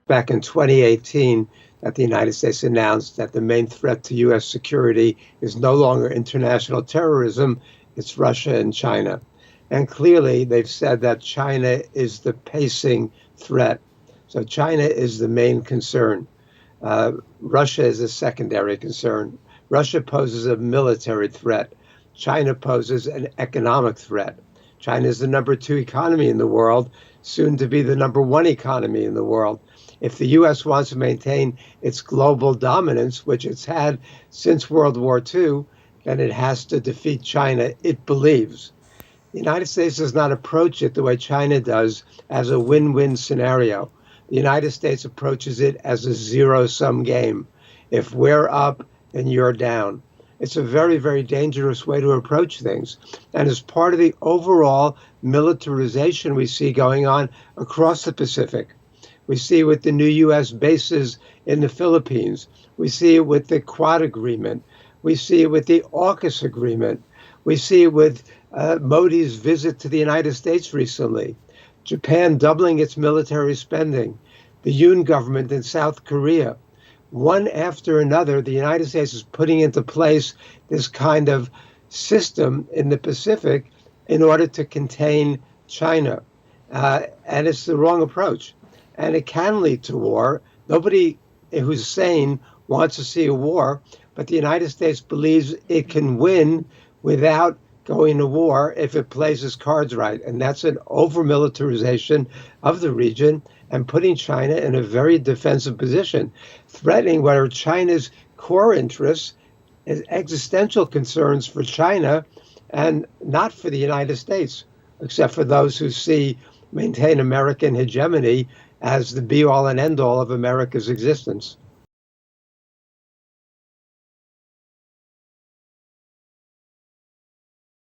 back in 2018 that the United States announced that the main threat to U.S. security is no longer international terrorism, it's Russia and China. And clearly, they've said that China is the pacing threat. So China is the main concern. Russia is a secondary concern. Russia poses a military threat. China poses an economic threat. China is the number 2 economy in the world, soon to be the number 1 economy in the world. If the U.S. wants to maintain its global dominance, which it's had since World War II, then it has to defeat China, it believes. The United States does not approach it the way China does, as a win-win scenario. The United States approaches it as a zero-sum game. If we're up, then you're down. It's a very, very dangerous way to approach things. And as part of the overall militarization we see going on across the Pacific, we see it with the new U.S. bases in the Philippines. We see it with the Quad Agreement. We see it with the AUKUS Agreement. We see it with Modi's visit to the United States recently. Japan doubling its military spending. The Yoon government in South Korea. One after another, the United States is putting into place this kind of system in the Pacific in order to contain China. And it's the wrong approach. And it can lead to war. Nobody who's sane wants to see a war, but the United States believes it can win without going to war if it plays its cards right. And that's an over-militarization of the region and putting China in a very defensive position, threatening what are China's core interests, as existential concerns for China and not for the United States, except for those who maintain American hegemony as the be-all and end-all of America's existence.